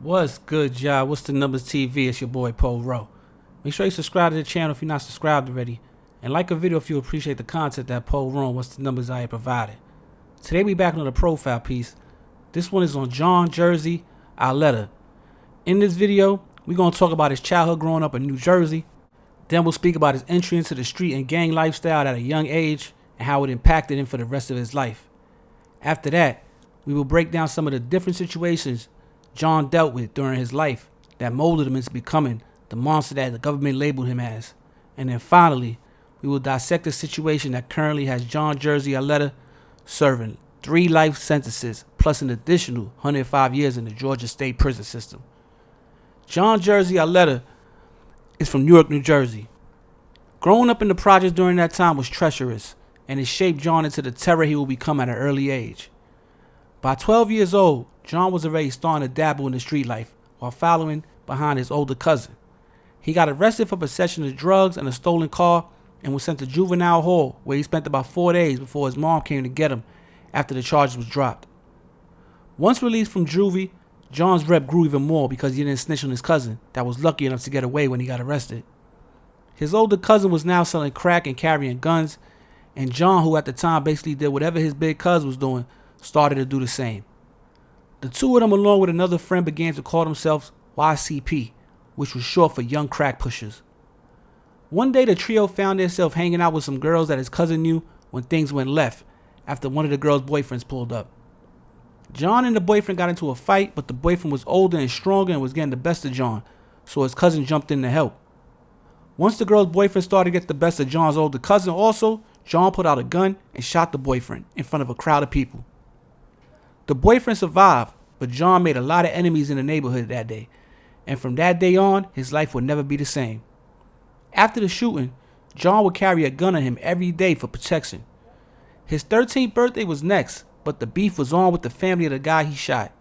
What's good, y'all? What's the numbers TV? It's your boy Paul Rowe. Make sure you subscribe to the channel if you're not subscribed already, and like a video if you appreciate the content that Paul Rowe and What's the Numbers I have provided. Today we back on the profile piece. This one is on John Jersey Arletta. In this video, we're gonna talk about his childhood growing up in New Jersey. Then we'll speak about his entry into the street and gang lifestyle at a young age and how it impacted him for the rest of his life. After that, we will break down some of the different situations John dealt with during his life that molded him into becoming the monster that the government labeled him as. And then finally, we will dissect the situation that currently has John Jersey Arletta serving 3 life sentences plus an additional 105 years in the Georgia state prison system. John Jersey Arletta is from Newark, New Jersey. Growing up in the projects during that time was treacherous, and it shaped John into the terror he will become at an early age. By 12 years old, John was already starting to dabble in the street life while following behind his older cousin. He got arrested for possession of drugs and a stolen car and was sent to juvenile hall, where he spent about 4 days before his mom came to get him after the charges was dropped. Once released from juvie, John's rep grew even more because he didn't snitch on his cousin that was lucky enough to get away when he got arrested. His older cousin was now selling crack and carrying guns, and John, who at the time basically did whatever his big cuz was doing, started to do the same. The two of them, along with another friend, began to call themselves YCP, which was short for Young Crack Pushers. One day, the trio found themselves hanging out with some girls that his cousin knew when things went left after one of the girls' boyfriends pulled up. John and the boyfriend got into a fight, but the boyfriend was older and stronger and was getting the best of John, so his cousin jumped in to help. Once the girl's boyfriend started to get the best of John's older cousin also, John put out a gun and shot the boyfriend in front of a crowd of people. The boyfriend survived, but John made a lot of enemies in the neighborhood that day, and from that day on, his life would never be the same. After the shooting, John would carry a gun on him every day for protection. His 13th birthday was next, but the beef was on with the family of the guy he shot.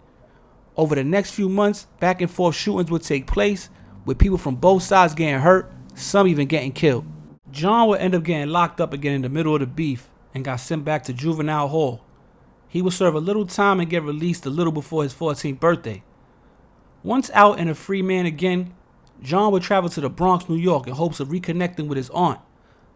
Over the next few months, back and forth shootings would take place, with people from both sides getting hurt, some even getting killed. John would end up getting locked up again in the middle of the beef and got sent back to juvenile hall. He would serve a little time and get released a little before his 14th birthday. Once out and a free man again, John would travel to the Bronx, New York in hopes of reconnecting with his aunt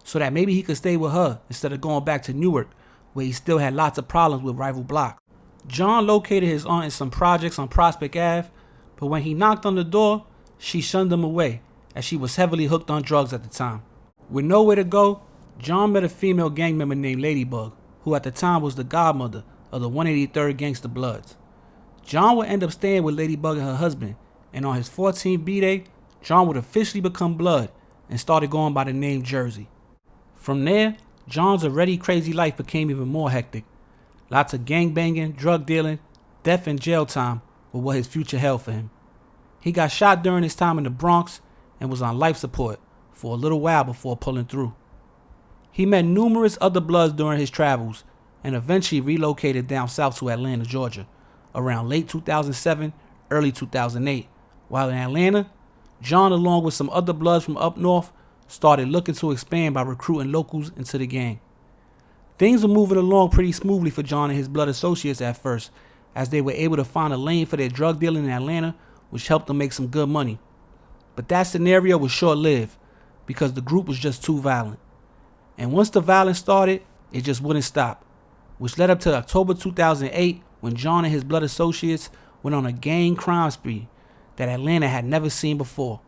so that maybe he could stay with her instead of going back to Newark, where he still had lots of problems with rival blocks. John located his aunt in some projects on Prospect Ave, but when he knocked on the door, she shunned him away as she was heavily hooked on drugs at the time. With nowhere to go, John met a female gang member named Ladybug, who at the time was the godmother of the 183rd Gangsta Bloods. John would end up staying with Ladybug and her husband, and on his 14th B-Day, John would officially become Blood and started going by the name Jersey. From there, John's already crazy life became even more hectic. Lots of gangbanging, drug dealing, death and jail time were what his future held for him. He got shot during his time in the Bronx and was on life support for a little while before pulling through. He met numerous other Bloods during his travels and eventually relocated down south to Atlanta, Georgia, around late 2007, early 2008. While in Atlanta, John, along with some other Bloods from up north, started looking to expand by recruiting locals into the gang. Things were moving along pretty smoothly for John and his Blood associates at first, as they were able to find a lane for their drug dealing in Atlanta, which helped them make some good money. But that scenario was short-lived because the group was just too violent. And once the violence started, it just wouldn't stop, which led up to October 2008 when John and his Blood associates went on a gang crime spree that Atlanta had never seen before.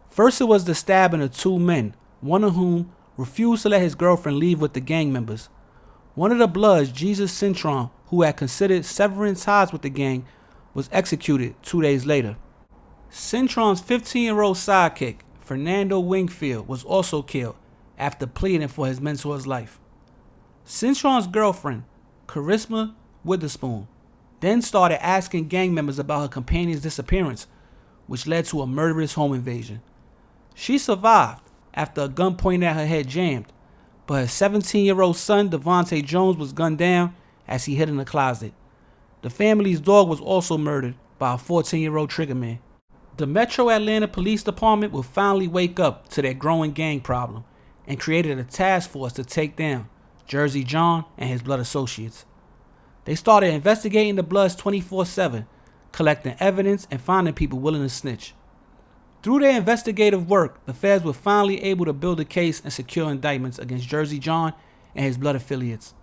First, it was the stabbing of 2 men, one of whom refused to let his girlfriend leave with the gang members. One of the Bloods, Jesus Cintron, who had considered severing ties with the gang, was executed 2 days later. Cintron's 15-year-old sidekick, Fernando Wingfield, was also killed after pleading for his mentor's life. Cintron's girlfriend, Charisma Witherspoon, then started asking gang members about her companion's disappearance, which led to a murderous home invasion. She survived after a gun pointed at her head jammed, but her 17-year-old son, Devontae Jones, was gunned down as he hid in a closet. The family's dog was also murdered by a 14-year-old triggerman. The Metro Atlanta Police Department will finally wake up to their growing gang problem and created a task force to take down Jersey John and his Blood associates. They started investigating the Bloods 24/7, collecting evidence, and finding people willing to snitch. Through their investigative work, the feds were finally able to build a case and secure indictments against Jersey John and his blood affiliates.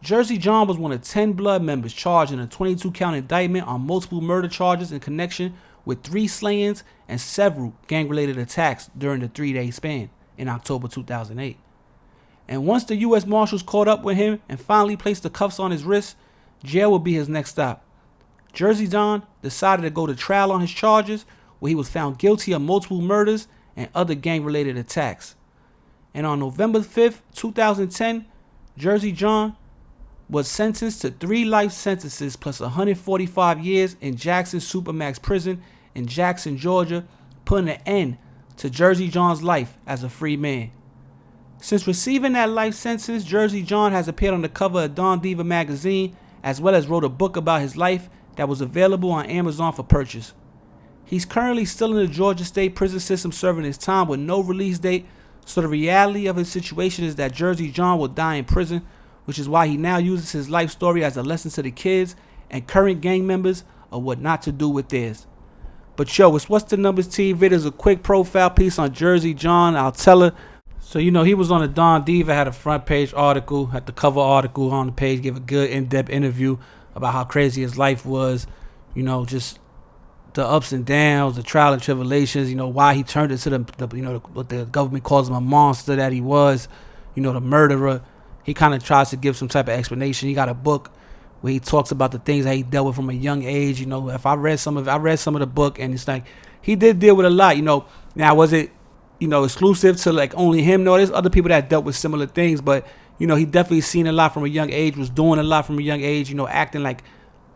Jersey John was one of 10 blood members charged in a 22-count indictment on multiple murder charges in connection with 3 slayings and several gang-related attacks during the 3-day span in October 2008. And once the U.S. Marshals caught up with him and finally placed the cuffs on his wrists, jail would be his next stop. Jersey John decided to go to trial on his charges, where he was found guilty of multiple murders and other gang-related attacks. And on November 5th, 2010, Jersey John was sentenced to 3 life sentences plus 145 years in Jackson Supermax Prison in Jackson, Georgia, putting an end to Jersey John's life as a free man. Since receiving that life sentence, Jersey John has appeared on the cover of Don Diva magazine, as well as wrote a book about his life that was available on Amazon for purchase. He's currently still in the Georgia State prison system serving his time with no release date, so the reality of his situation is that Jersey John will die in prison, which is why he now uses his life story as a lesson to the kids and current gang members of what not to do with theirs. But yo, it's What's the Numbers TV. There's a quick profile piece on Jersey John. I'll tell her. So, he was on the Don Diva, had a front page article, had the cover article on the page, gave a good in-depth interview about how crazy his life was, just the ups and downs, the trial and tribulations, why he turned into what the government calls him, a monster that he was, the murderer. He kind of tries to give some type of explanation. He got a book where he talks about the things that he dealt with from a young age. If I read some of the book, and it's like he did deal with a lot. Now was it exclusive to like only him? No, there's other people that dealt with similar things, but he definitely seen a lot from a young age, was doing a lot from a young age. acting like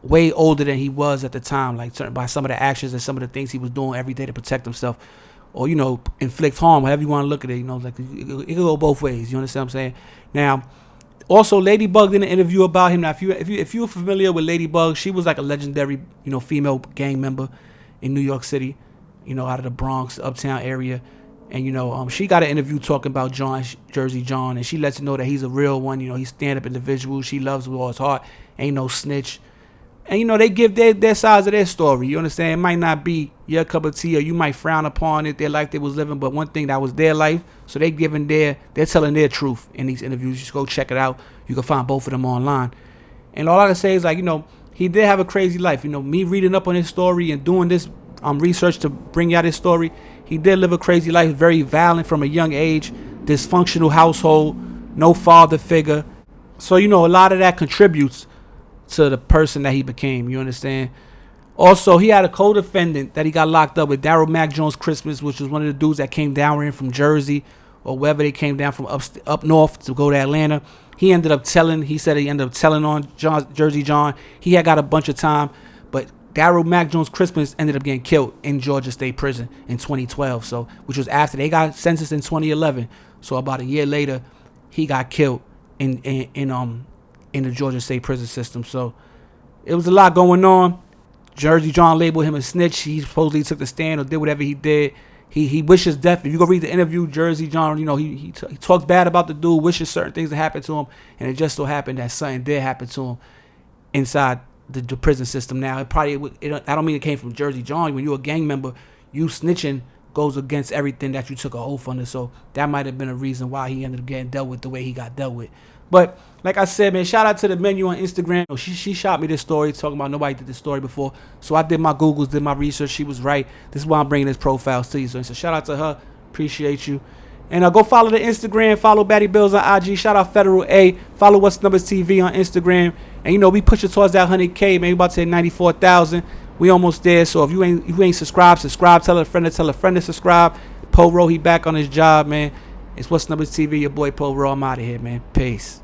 way older than he was at the time, like by some of the actions and some of the things he was doing every day to protect himself, or inflict harm, however you want to look at it. Like it could go both ways. You understand what I'm saying? Now, also, Ladybug did an interview about him. Now, if you're familiar with Ladybug, she was like a legendary female gang member in New York City, out of the Bronx, uptown area. And she got an interview talking about Jersey John, and she lets you know that he's a real one. He's stand-up individual. She loves with all his heart. Ain't no snitch. And they give their sides of their story. You understand? It might not be your cup of tea, or you might frown upon it, their life they was living, but one thing, that was their life. So they're telling their truth in these interviews. Just go check it out. You can find both of them online. And all I can say is, like, he did have a crazy life. Me reading up on his story and doing this research to bring out his story, he did live a crazy life, very violent from a young age, dysfunctional household, no father figure. So, a lot of that contributes to the person that he became. You understand? Also, he had a co-defendant that he got locked up with, Daryl Mac Jones Christmas, which was one of the dudes that came down here from Jersey or wherever they came down from up north to go to Atlanta. He ended up telling on Jersey John. He had got a bunch of time, but Daryl Mac Jones Christmas ended up getting killed in Georgia State Prison in 2012. So, which was after they got sentenced in 2011. So about a year later, he got killed in the Georgia State prison system. So it was a lot going on. Jersey John labeled him a snitch. He supposedly took the stand or did whatever he did. He wishes death. If you go read the interview, Jersey John, he talks bad about the dude, wishes certain things to happen to him, and it just so happened that something did happen to him inside the prison system. Now, I don't mean it came from Jersey John. When you're a gang member, you snitching goes against everything that you took an oath under. So that might have been a reason why he ended up getting dealt with the way he got dealt with. But like I said, man, shout out to the menu on Instagram. She shot me this story talking about nobody did this story before. So I did my Googles, did my research. She was right. This is why I'm bringing this profile to you. So shout out to her. Appreciate you. And go follow the Instagram. Follow Batty Bills on IG. Shout out Federal A. Follow What's the Numbers TV on Instagram. And we pushing towards that 100K, man. We about to hit 94,000. We almost there. So if you ain't subscribed, subscribe. Tell a friend to subscribe. Po Ro, he back on his job, man. It's What's the Numbers TV. Your boy Po Ro. I'm out of here, man. Peace.